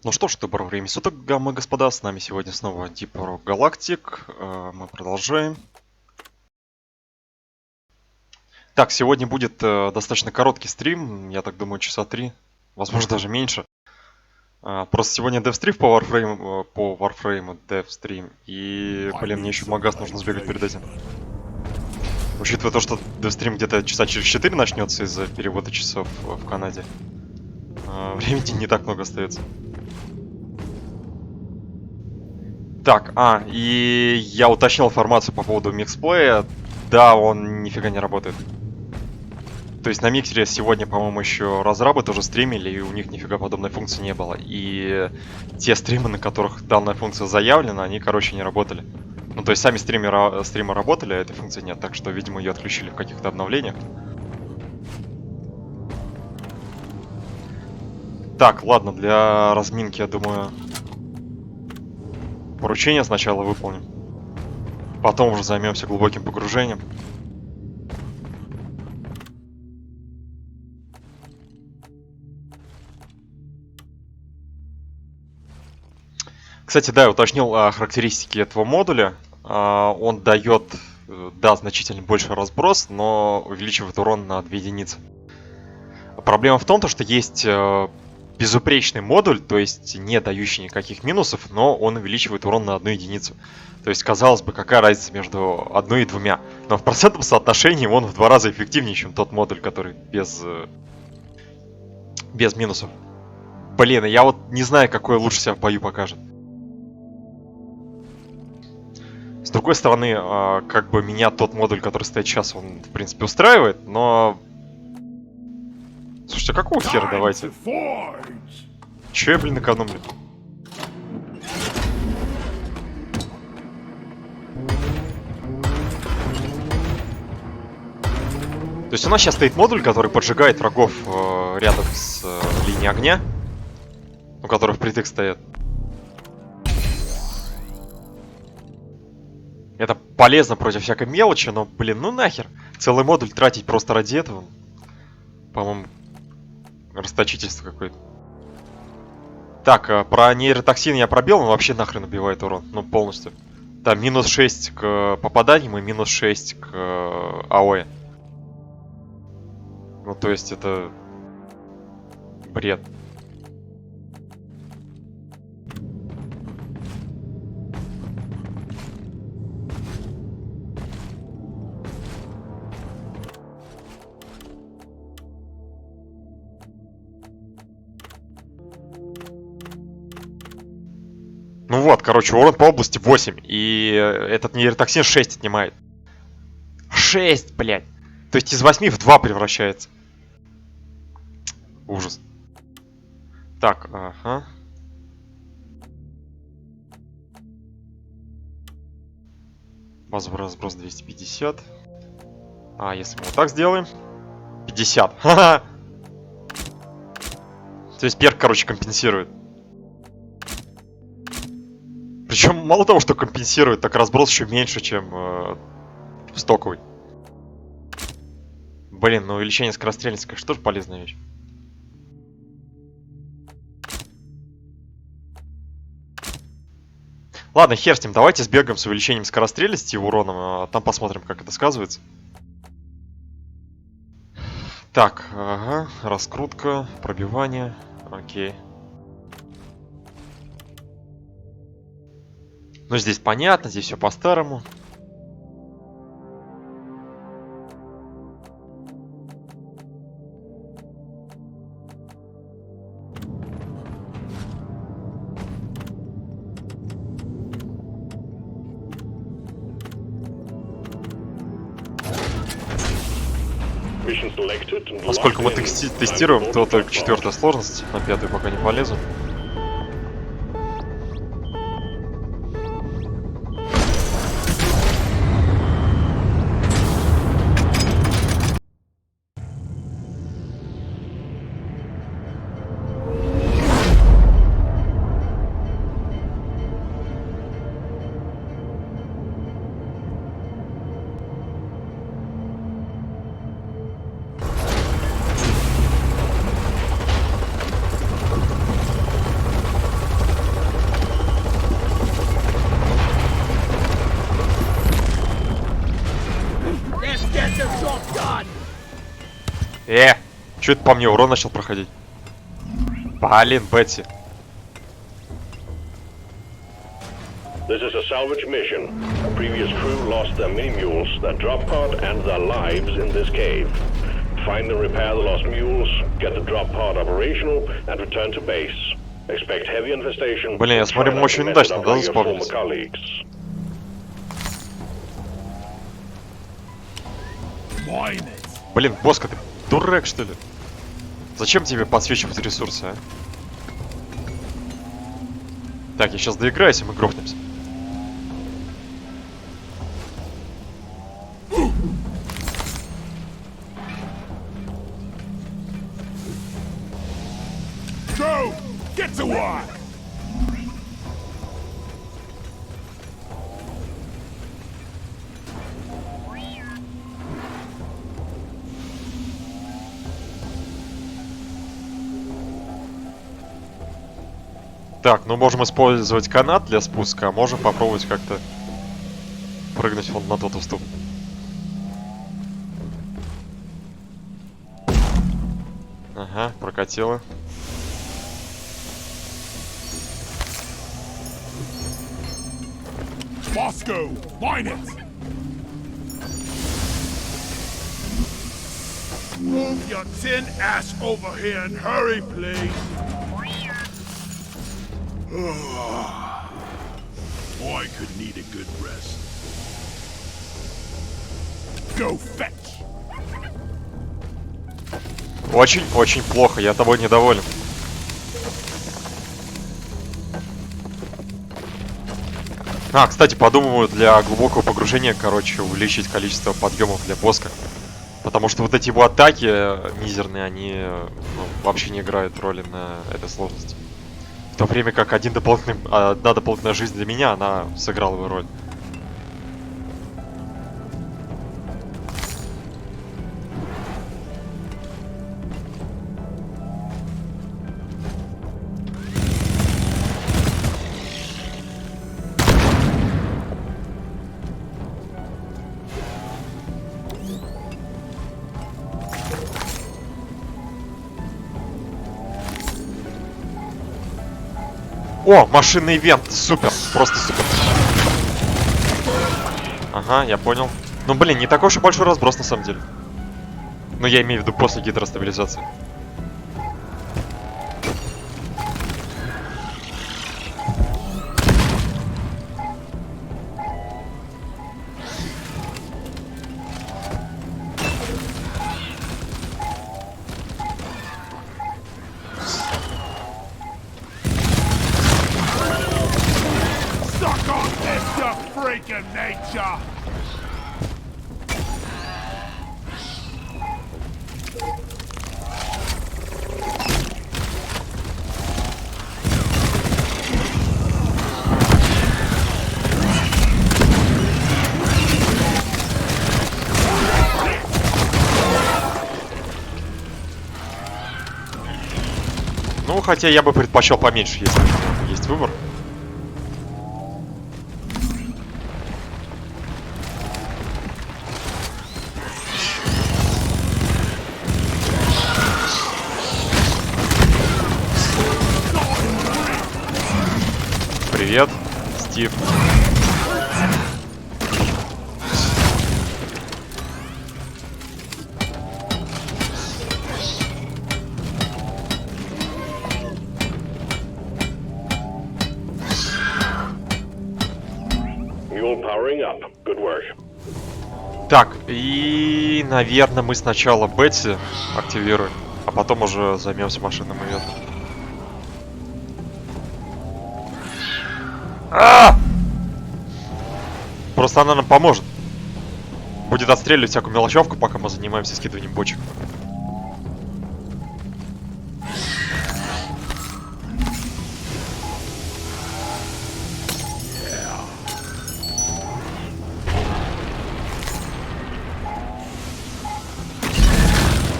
Ну что ж, доброго времени суток, дамы и господа, с нами сегодня снова Deep Rock Galactic. Мы продолжаем. Так, сегодня будет достаточно короткий стрим, я так думаю, часа 3, возможно даже меньше. Просто сегодня девстрим по Warframe девстрим, и, блин, мне еще в магаз нужно сбегать перед этим. Учитывая то, что девстрим где-то часа через 4 начнется из-за перевода часов в Канаде, времени не так много остается. Так, и я уточнил информацию по поводу миксплея. Да, он нифига не работает. То есть на миксере сегодня, по-моему, еще разрабы тоже стримили, и у них нифига подобной функции не было. И те стримы, на которых данная функция заявлена, они, короче, не работали. Ну, то есть сами стримы работали, а этой функции нет. Так что, видимо, ее отключили в каких-то обновлениях. Так, ладно, для разминки, я думаю, поручение сначала выполним. Потом уже займемся глубоким погружением. Кстати, да, я уточнил характеристики этого модуля. Он дает, да, значительно больше разброс, но увеличивает урон на 2 единицы. Проблема в том, что есть безупречный модуль, то есть не дающий никаких минусов, но он увеличивает урон на 1 единицу. То есть, казалось бы, какая разница между 1 и 2. Но в процентном соотношении он в 2 раза эффективнее, чем тот модуль, который без минусов. Блин, я вот не знаю, какой лучше себя в бою покажет. С другой стороны, как бы меня тот модуль, который стоит сейчас, он, в принципе, устраивает, но... Слушайте, а какого хера давайте? Че я, блин, экономлю? То есть у нас сейчас стоит модуль, который поджигает врагов рядом с линией огня, у которых впритык стоят. Это полезно против всякой мелочи, но, блин, ну нахер. Целый модуль тратить просто ради этого. По-моему, расточительство какое-то. Так, про нейротоксин я пробил, он вообще нахрен убивает урон. Ну, полностью. Там минус 6 к попаданиям и минус 6 к АОЭ. Ну, то есть это... бред. Ну вот, короче, урон по области 8. И этот нейротоксин 6 отнимает. 6, блядь. То есть из 8 в 2 превращается. Ужас. Так, ага. Базовый разброс 250. А если мы вот так сделаем? 50. Ха-ха. То есть перк, короче, компенсирует. Причем мало того, что компенсирует, так разброс еще меньше, чем стоковый. Блин, ну увеличение скорострельности, конечно, тоже полезная вещь. Ладно, хер с ним, давайте сбегаем с увеличением скорострельности и уроном, а там посмотрим, как это сказывается. Так, ага, раскрутка, пробивание, окей. Ну, здесь понятно, здесь все по-старому. Поскольку мы тестируем, то только 4-я сложность, на 5-ю пока не полезу. Чё это по мне урон начал проходить? Блин, Бетти. This is a salvage mission. A previous crew lost their mini-mules, their drop pod, and their lives in this cave. Find and repair the lost mules, get the drop pod operational, and return to base. Expect heavy infestation. Блин, я смотрю, мы очень удачно, да, заспавнились? Блин, Боска, ты дурак, что ли? Зачем тебе подсвечивать ресурсы, а? Так, я сейчас доиграюсь, и мы грохнемся. Go! Get to work! Так, ну можем использовать канат для спуска, а можем попробовать как-то прыгнуть вон на тот уступ. Ага, прокатило. Moscow, mine it! Move your tin ass over here and hurry, please! Boy could need a good rest. Go fetch! Очень-очень плохо, я тобой недоволен. А, кстати, подумываю для глубокого погружения, короче, увеличить количество подъемов для боска. Потому что вот эти его атаки мизерные, они вообще не играют роли на этой сложности. В то время как одна дополнительная жизнь для меня, она сыграла его роль. О, машинный ивент, супер, просто супер. Ага, я понял. Ну блин, не такой уж и большой разброс на самом деле. Ну я имею в виду после гидростабилизации. Suck on this, you freaking nature! Ну, хотя я бы предпочел поменьше, если есть выбор. Привет, Стив. Mule powering up. Good work. Так, и, наверное, мы сначала Бетси активируем, а потом уже займемся машинным ивентом. Просто она нам поможет. Будет отстреливать всякую мелочевку, пока мы занимаемся скидыванием бочек.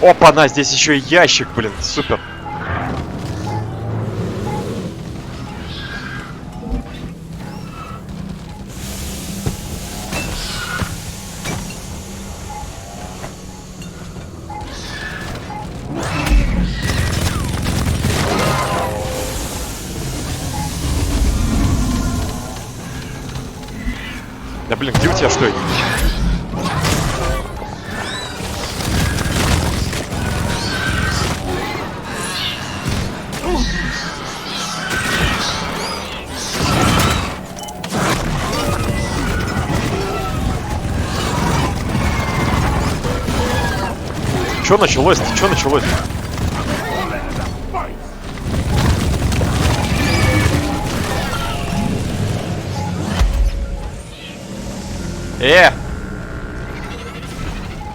Опа-на, здесь еще и ящик, блин, супер. Блин, где у тебя что? Чё началось-то? Чё началось?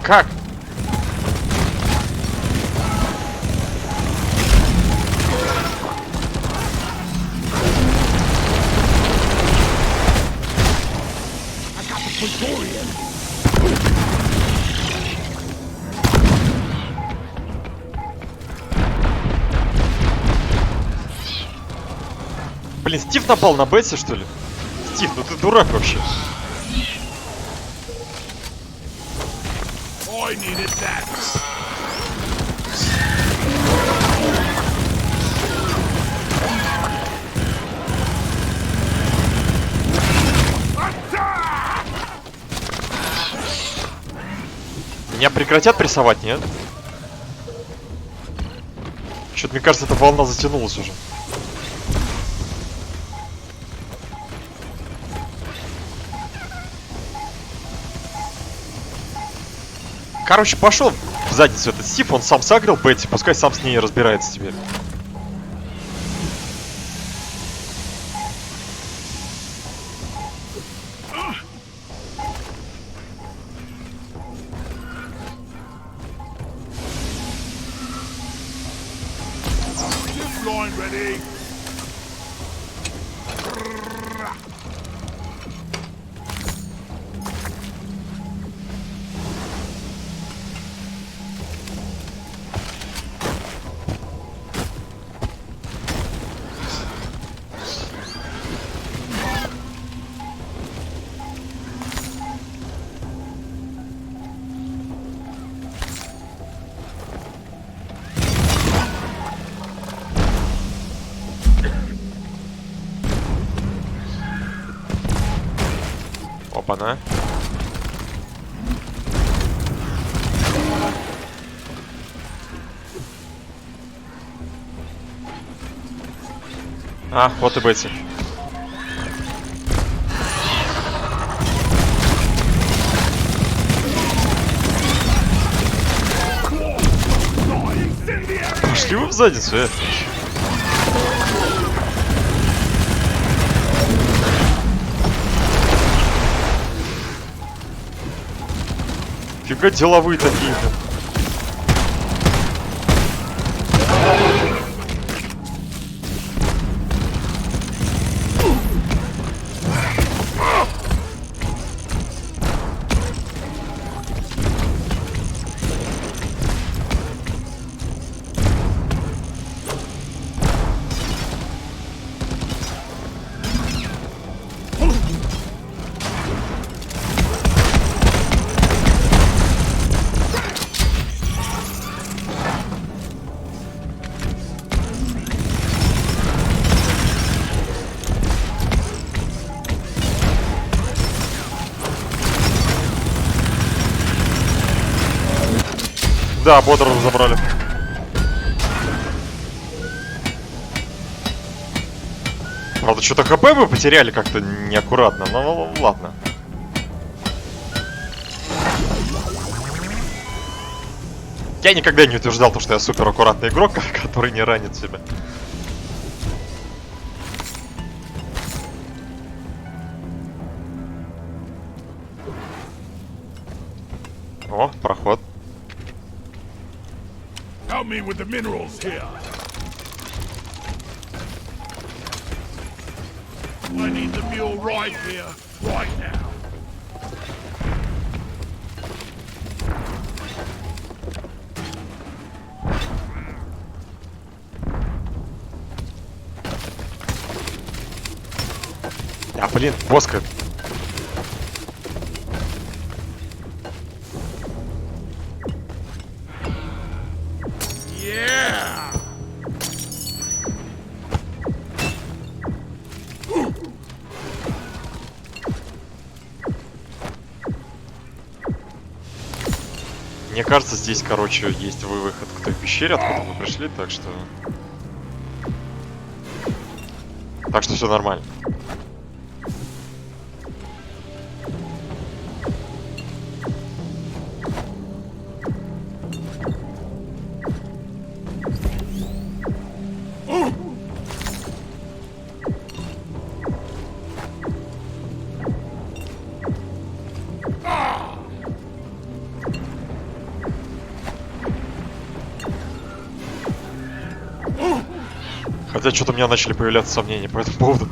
Как? Блин, Стив напал на Бетси, что ли? Стив, ну ты дурак вообще. I needed that. Меня прекратят прессовать, нет? Что-то, мне кажется, эта волна затянулась уже. Короче, пошел в задницу этот Стив, он сам сагрил Бетти, пускай сам с ней разбирается теперь. Line ready. Опа-на. А, вот и Бетти. Пошли вы в задницу, Фига деловые такие, блин. Да, Бодра забрали. Правда, что-то ХП мы потеряли как-то неаккуратно, но ладно. Я никогда не утверждал то, что я супер аккуратный игрок, который не ранит себя. О, проход. Help me with the minerals here. I need the mule right here, right now. А, блин, воска. Yeah! Мне кажется, здесь, короче, есть выход к той пещере, откуда мы пришли, так что... Так что все нормально. Хотя что-то у меня начали появляться сомнения по этому поводу.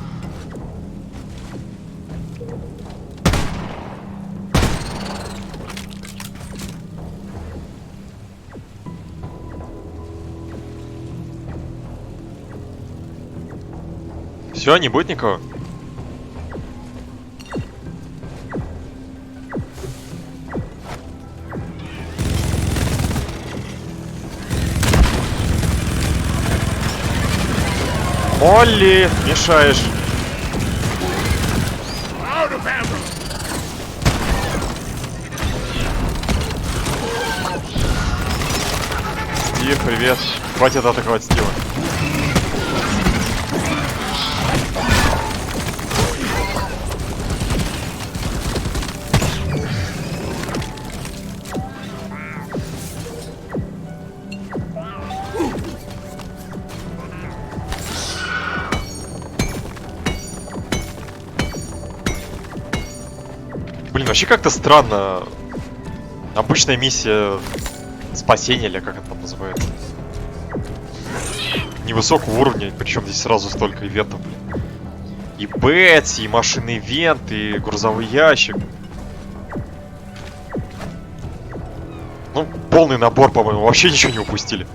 Все, не будет никого? Молли, мешаешь. Out of ammo! Стив, привет. Хватит атаковать Стива. Блин, вообще как-то странно. Обычная миссия спасения, или как это там называется. Невысокого уровня, причем здесь сразу столько ивентов, блин. И Бетси, и машинный ивент, и грузовой ящик. Ну, полный набор, по-моему, вообще ничего не упустили.